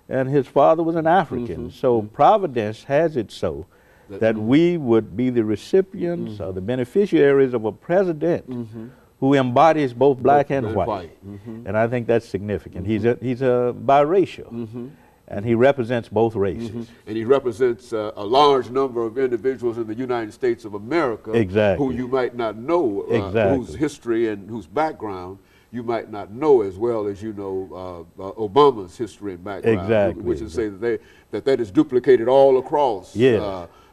and his father was an African. So Providence has it so that we would be the recipients or the beneficiaries of a president who embodies both black and white. And I think that's significant. He's a biracial. And he represents both races. And he represents a large number of individuals in the United States of America who you might not know, whose history and whose background you might not know as well as you know Obama's history and background. Which is to say that is duplicated all across,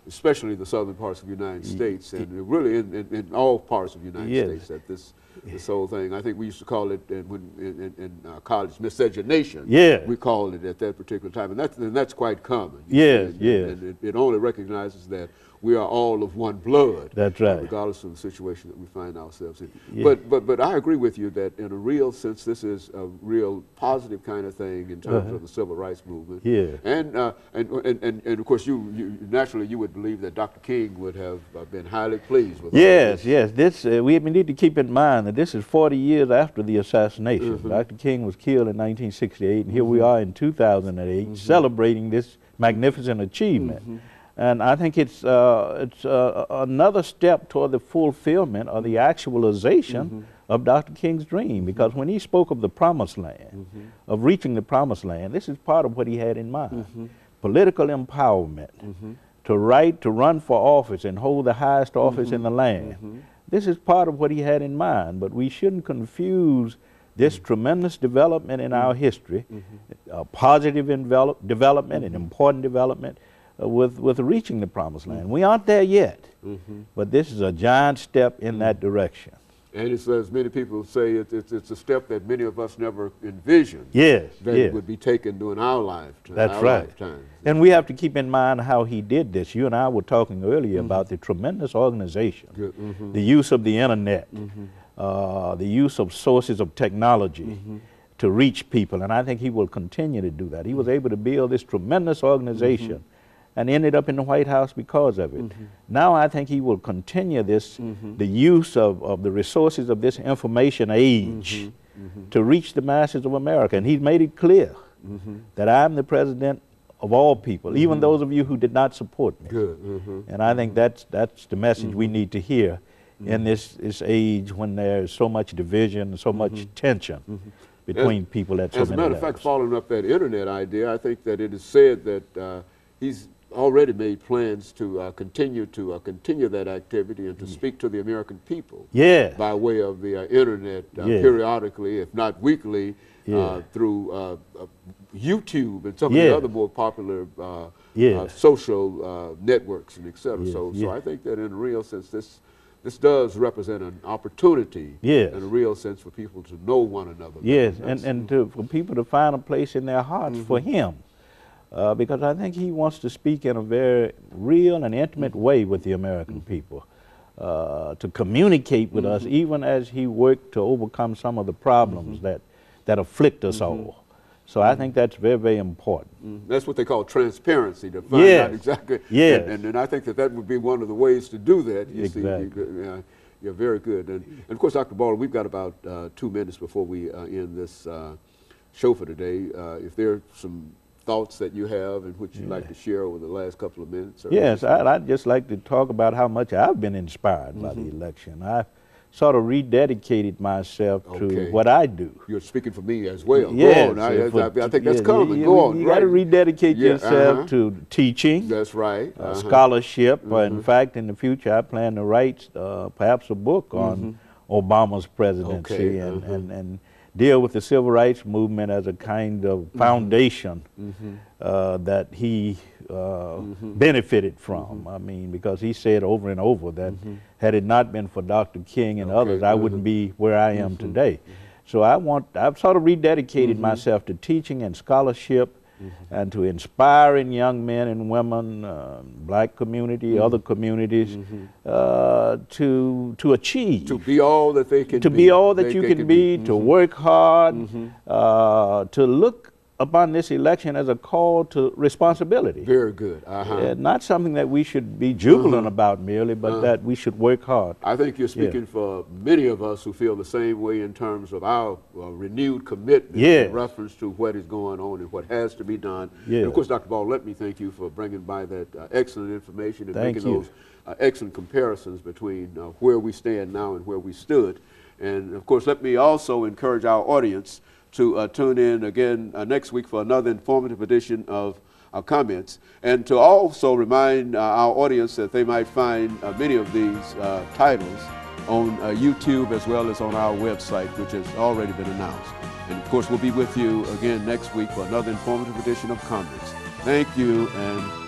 especially the southern parts of the United States, and really in all parts of the United States, that this whole thing. I think we used to call it in college miscegenation. We called it at that particular time, and that's quite common. And it only recognizes that we are all of one blood. That's right. Regardless of the situation that we find ourselves in. But I agree with you that in a real sense, this is a real positive kind of thing in terms of the civil rights movement. And of course, you naturally you would believe that Dr. King would have been highly pleased with this. We need to keep in mind that this is 40 years after the assassination. Dr. King was killed in 1968, and here we are in 2008 celebrating this magnificent achievement. And I think it's another step toward the fulfillment or the actualization of Dr. King's dream, because when he spoke of the promised land, of reaching the promised land, this is part of what he had in mind. Political empowerment, to run for office and hold the highest office in the land. This is part of what he had in mind, but we shouldn't confuse this tremendous development in our history, positive development and important development, with reaching the promised land. We aren't there yet, but this is a giant step in that direction. And it's, as many people say, it's a step that many of us never envisioned. That would be taken during our lifetime. That's right. And we have to keep in mind how he did this. You and I were talking earlier about the tremendous organization, the use of the internet, the use of sources of technology to reach people, and I think he will continue to do that. He was able to build this tremendous organization and ended up in the White House because of it. Now I think he will continue this, the use of the resources of this information age to reach the masses of America. And he's made it clear that I'm the president of all people, even those of you who did not support me. And I think that's the message we need to hear in this age when there's so much division and so much tension between people at so many levels. As a matter of fact, following up that internet idea, I think that it is said that he's already made plans to continue that activity and to speak to the American people by way of the internet periodically, if not weekly, through YouTube and some of the other more popular social networks and et cetera. So I think that in a real sense this does represent an opportunity in a real sense for people to know one another. And for people to find a place in their hearts for him. Because I think he wants to speak in a very real and intimate way with the American people, to communicate with us, even as he worked to overcome some of the problems that afflict us all. So I think that's very, very important. That's what they call transparency, to find out exactly. And I think that would be one of the ways to do that. You're very good. And of course, Dr. Baldwin, we've got about 2 minutes before we end this show for today. If there are some thoughts that you have and which you'd like to share over the last couple of minutes? Yes, I'd just like to talk about how much I've been inspired by the election. I sort of rededicated myself to what I do. You're speaking for me as well. Go on. I think that's common. Go on. You got to rededicate yourself to teaching. That's right. Scholarship. In fact, in the future, I plan to write perhaps a book on Obama's presidency and deal with the civil rights movement as a kind of foundation that he benefited from. I mean, because he said over and over that had it not been for Dr. King and others, I wouldn't be where I am today. So I've sort of rededicated myself to teaching and scholarship and to inspiring young men and women, black community, other communities, to achieve. To be all that they can be. To be all that you can be, to work hard, to look upon this election as a call to responsibility. Very good. Not something that we should be jubilant about merely, but that we should work hard. I think you're speaking for many of us who feel the same way in terms of our renewed commitment in reference to what is going on and what has to be done. And of course, Dr. Baldwin, let me thank you for bringing by that excellent information and making those excellent comparisons between where we stand now and where we stood. And of course, let me also encourage our audience to tune in again next week for another informative edition of Comments, and to also remind our audience that they might find many of these titles on YouTube as well as on our website, which has already been announced. And of course, we'll be with you again next week for another informative edition of Comments. Thank you, and